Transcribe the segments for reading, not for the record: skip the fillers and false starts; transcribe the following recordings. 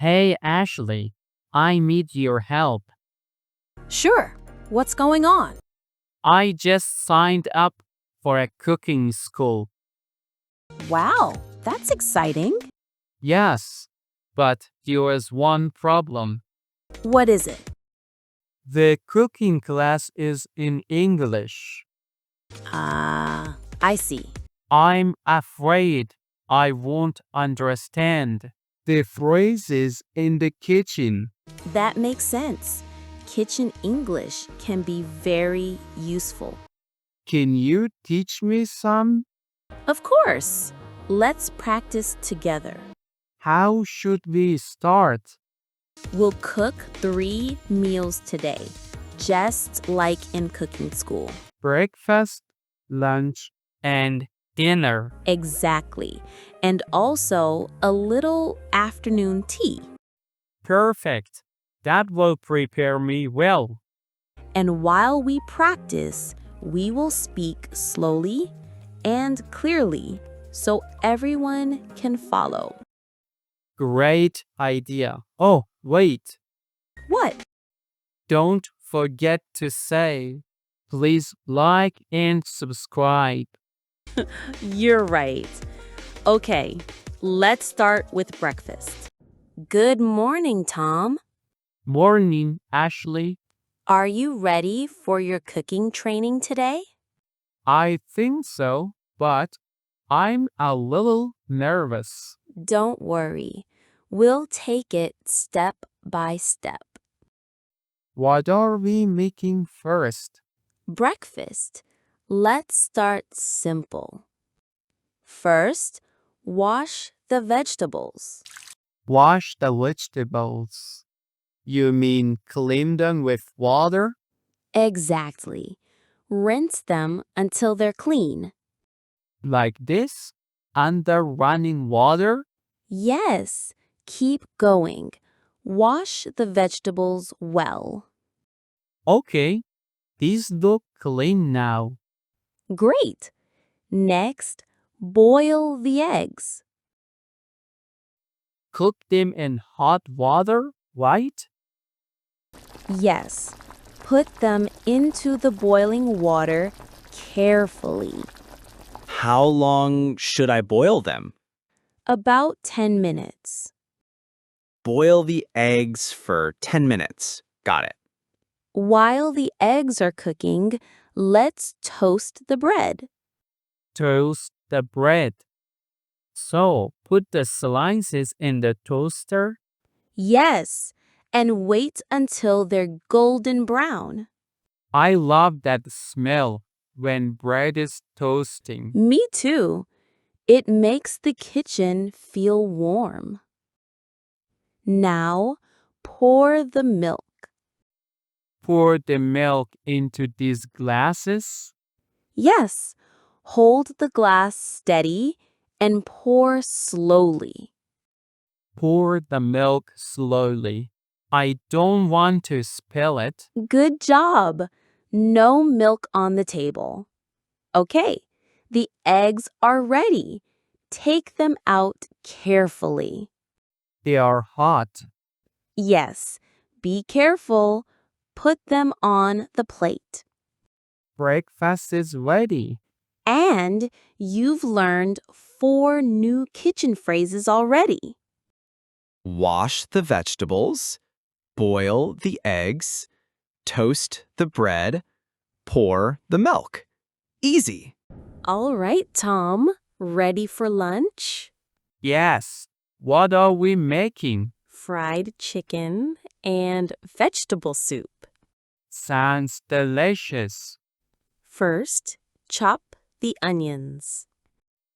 Hey Ashley, I need your help. Sure. What's going on? I just signed up for a cooking school. Wow, that's exciting. Yes, but there is one problem. What is it? The cooking class is in English. I see. I'm afraid I won't understand the phrases in the kitchen. That makes sense. Kitchen English can be very useful. Can you teach me some? Of course. Let's practice together. How should we start? We'll cook 3 meals today, just like in cooking school. Breakfast, lunch, and dinner. Exactly. And also a little afternoon tea. Perfect. That will prepare me well. And while we practice, we will speak slowly and clearly so everyone can follow. Great idea. Oh, wait. What? Don't forget to say, please like and subscribe. You're right. Okay, let's start with breakfast. Good morning, Tom. Morning, Ashley. Are you ready for your cooking training today? I think so, but I'm a little nervous. Don't worry. We'll take it step by step. What are we making first? Breakfast. Let's start simple. First, wash the vegetables. Wash the vegetables. You mean clean them with water? Exactly. Rinse them until they're clean. Like this? Under running water? Yes, keep going. Wash the vegetables well. Okay, these look clean now. Great. Next, boil the eggs. Cook them in hot water, right? Yes, put them into the boiling water carefully. How long should I boil them? About 10 minutes. Boil the eggs for 10 minutes. Got it. While the eggs are cooking, let's toast the bread. Toast the bread. So, put the slices in the toaster. Yes, and wait until they're golden brown. I love that smell when bread is toasting. Me too. It makes the kitchen feel warm. Now, pour the milk. Pour the milk into these glasses. Yes, hold the glass steady and pour slowly. Pour the milk slowly. I don't want to spill it. Good job. No milk on the table. Okay, the eggs are ready. Take them out carefully. They are hot. Yes, be careful. Put them on the plate. Breakfast is ready. And you've learned 4 new kitchen phrases already. Wash the vegetables, boil the eggs, toast the bread, pour the milk. Easy. All right, Tom. Ready for lunch? Yes. What are we making? Fried chicken and vegetable soup. Sounds delicious. First, chop the onions.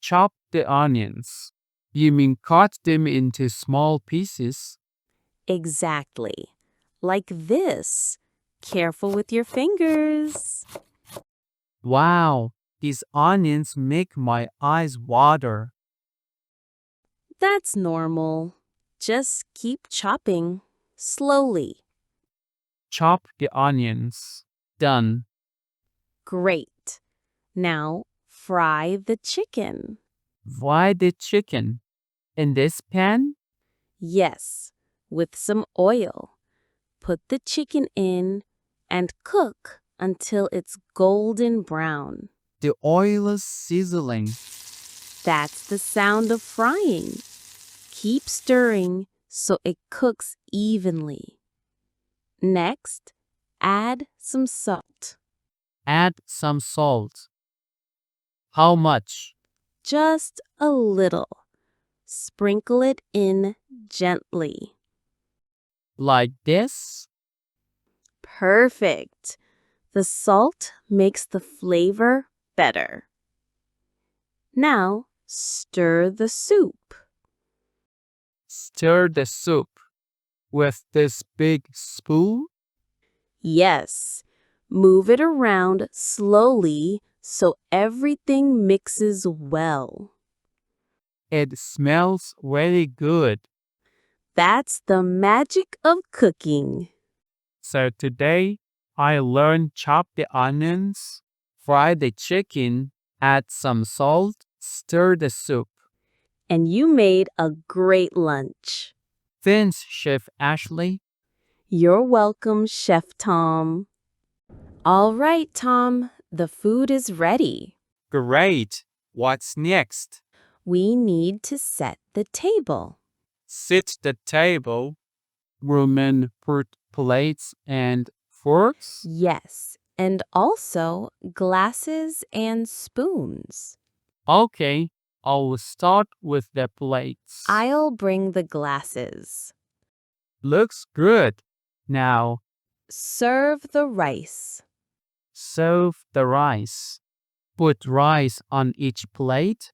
Chop the onions. You mean cut them into small pieces? Exactly. Like this. Careful with your fingers. Wow, these onions make my eyes water. That's normal. Just keep chopping. Slowly. Chop the onions. Done. Great. Now, fry the chicken. Fry the chicken. In this pan? Yes. with some oil. Put the chicken in and cook until it's golden brown. The oil is sizzling. That's the sound of frying. Keep stirring so it cooks evenly. Next, add some salt. Add some salt. How much? Just a little. Sprinkle it in gently. Like this? Perfect. The salt makes the flavor better. Now, stir the soup. Stir the soup with this big spoon. Yes, move it around slowly so everything mixes well. It smells very good. That's the magic of cooking. So today, I learned chop the onions, fry the chicken, add some salt, stir the soup. And you made a great lunch. Thanks, Chef Ashley. You're welcome, Chef Tom. All right, Tom, the food is ready. Great. What's next? We need to set the table. Sit the table. Women put plates and forks. Yes, and also glasses and spoons. Okay, I'll start with the plates. I'll bring the glasses. Looks good. Now, Serve the rice. serve the rice. Put rice on each plate.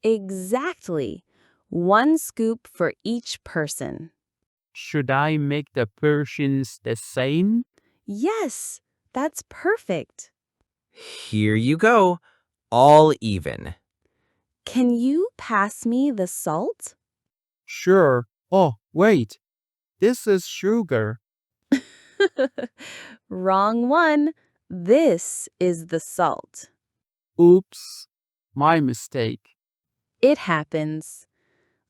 Exactly. 1 scoop for each person. Should I make the portions the same? Yes, that's perfect. Here you go. All even. Can you pass me the salt? Sure. Oh, wait. This is sugar. Wrong one. This is the salt. Oops. My mistake. It happens.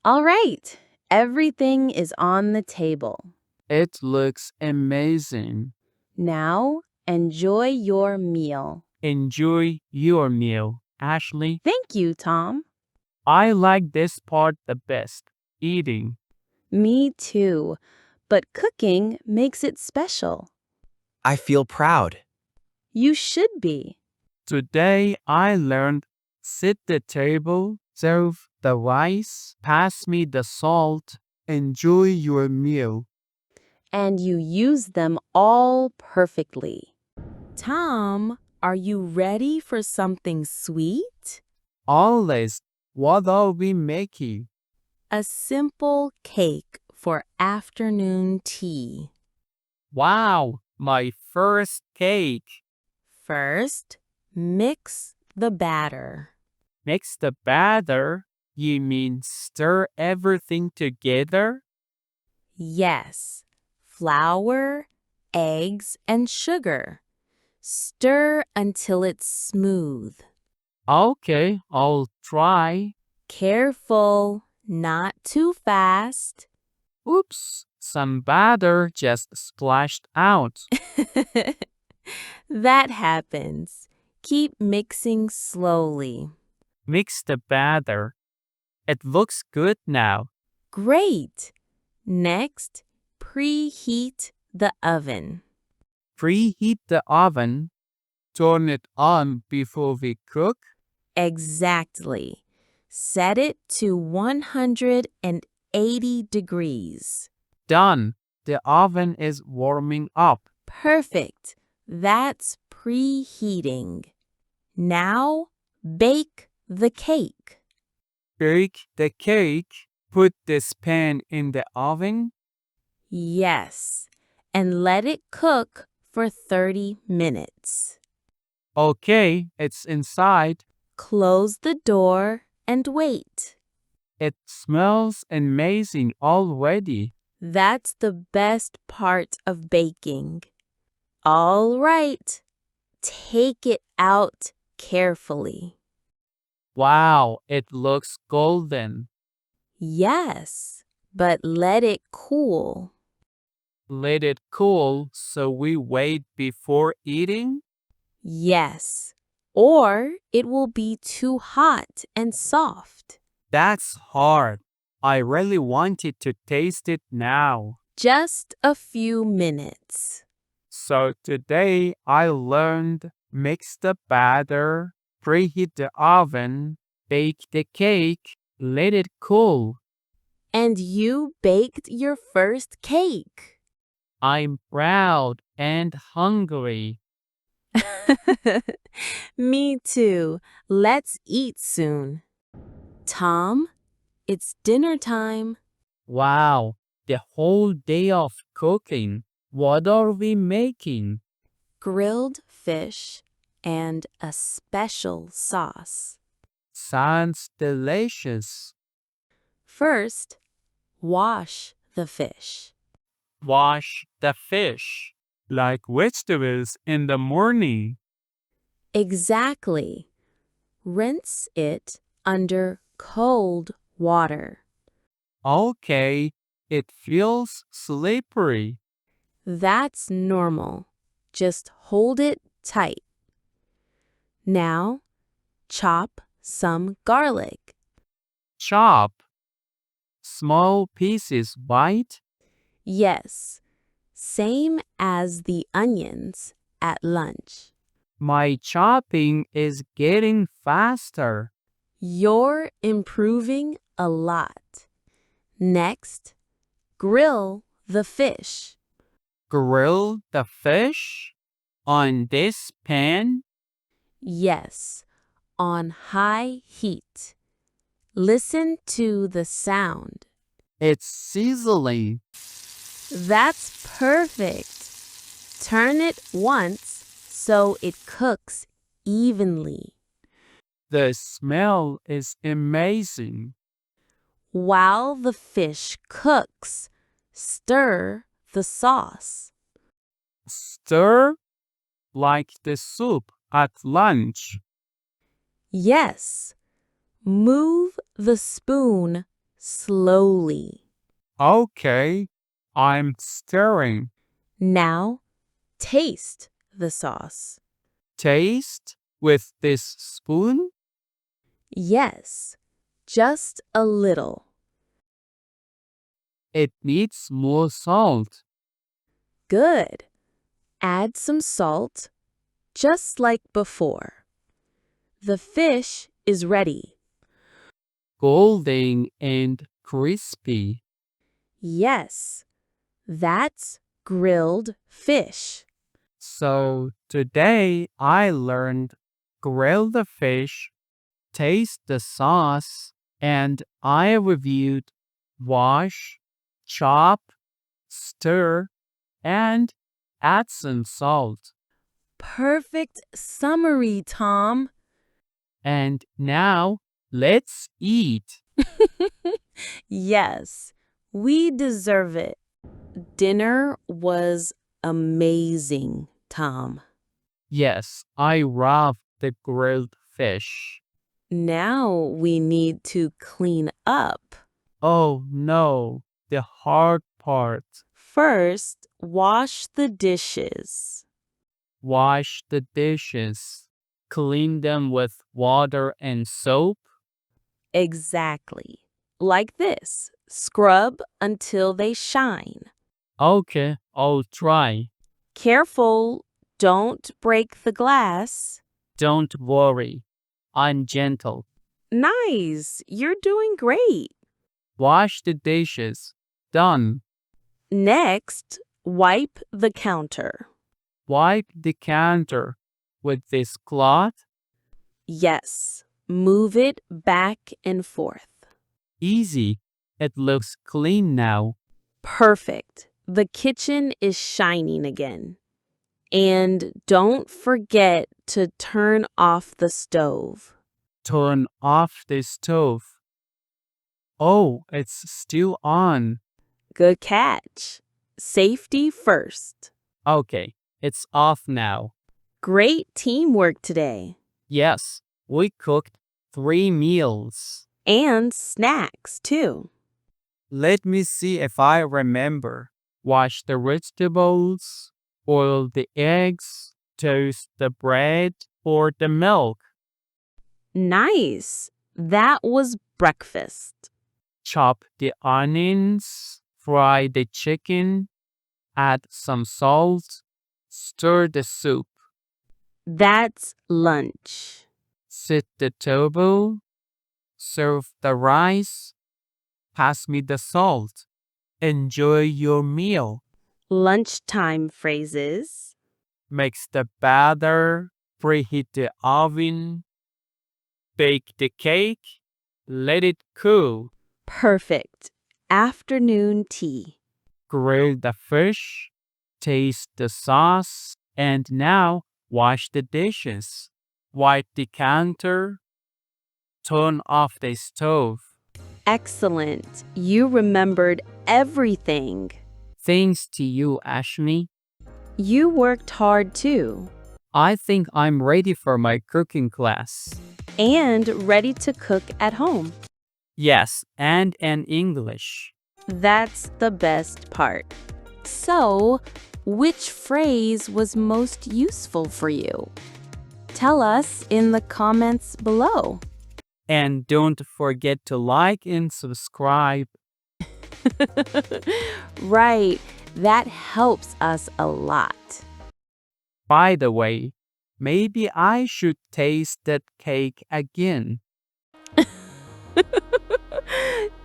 All right, everything is on the table. It looks amazing. Now, enjoy your meal. Enjoy your meal, Ashley. Thank you, Tom. I like this part the best. Eating. Me too, but cooking makes it special. I feel proud. You should be. Today I learned sit the table, serve the rice, pass me the salt, enjoy your meal. And you use them all perfectly. Tom, are you ready for something sweet? Always, what are we making? A simple cake for afternoon tea. Wow, my first cake. First, mix the batter. Mix the batter? You mean stir everything together? Yes, flour, eggs, and sugar. Stir until it's smooth. Okay, I'll try. Careful, not too fast. Oops, some batter just splashed out. That happens. Keep mixing slowly. Mix the batter. It looks good now. Great! Next, preheat the oven. Preheat the oven. Turn it on before we cook. Exactly. Set it to 180 degrees. Done. The oven is warming up. Perfect. That's preheating. Now, bake the cake. Bake the cake. Put this pan in the oven. Yes, and let it cook for 30 minutes. Okay, it's inside. Close the door and wait. It smells amazing already. That's the best part of baking. All right, take it out carefully. Wow, it looks golden. Yes, but let it cool. Let it cool so we wait before eating? Yes, or it will be too hot and soft. That's hard. I really wanted to taste it now. Just a few minutes. So today I learned mix the batter, preheat the oven, bake the cake, let it cool. And you baked your first cake. I'm proud and hungry. Me too. Let's eat soon. Tom, it's dinner time. Wow, the whole day of cooking. What are we making? Grilled fish and a special sauce. Sounds delicious. First, wash the fish. Wash the fish like vegetables in the morning. Exactly. Rinse it under cold water. Okay, it feels slippery. That's normal. Just hold it tight. Now, chop some garlic. Chop. Small pieces, right? Yes, same as the onions at lunch. My chopping is getting faster. You're improving a lot. Next, grill the fish. Grill the fish on this pan. Yes, on high heat. Listen to the sound. It's sizzling. That's perfect. Turn it once so it cooks evenly. The smell is amazing. While the fish cooks, stir the sauce. Stir like the soup at lunch. Yes, move the spoon slowly. Okay, I'm stirring. Now, taste the sauce. Taste with this spoon? Yes, just a little. It needs more salt. Good. Add some salt, just like before. The fish is ready. Golden and crispy. Yes, that's grilled fish. So today I learned grill the fish, taste the sauce, and I reviewed wash, chop, stir, and add some salt. Perfect summary, Tom. And now let's eat. Yes, we deserve it. Dinner was amazing, Tom. Yes, I love the grilled fish. Now we need to clean up. Oh no, the hard part. First, wash the dishes. Wash the dishes. Clean them with water and soap. Exactly. Like this. Scrub until they shine. Okay, I'll try. Careful, don't break the glass. Don't worry. I'm gentle. Nice, you're doing great. Wash the dishes. Done. Next, wipe the counter. Wipe the counter with this cloth. Yes, move it back and forth. Easy. It looks clean now. Perfect. The kitchen is shining again. And don't forget to turn off the stove. Turn off the stove. Oh, it's still on. Good catch. Safety first. Okay, it's off now. Great teamwork today. Yes, we cooked 3 meals. And snacks, too. Let me see if I remember. Wash the vegetables, boil the eggs, toast the bread or the milk, Nice. That was breakfast. chop the onions, fry the chicken, add some salt, stir the soup, That's lunch. set the table, serve the rice, pass me the salt. Enjoy your meal. Lunchtime phrases. Mix the batter, preheat the oven, bake the cake, let it cool, Perfect. Afternoon tea. grill the fish, taste the sauce, and now wash the dishes. Wipe the counter, turn off the stove. Excellent. You remembered everything. Thanks to you, Ashley. You worked hard too. I think I'm ready for my cooking class. And ready to cook at home. Yes, and in English. That's the best part. So, which phrase was most useful for you? Tell us in the comments below. And don't forget to like and subscribe. Right, that helps us a lot. By the way, maybe I should taste that cake again.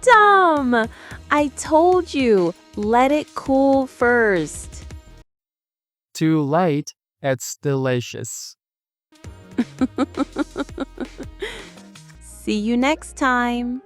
Tom, I told you, let it cool first. Too late, it's delicious. See you next time.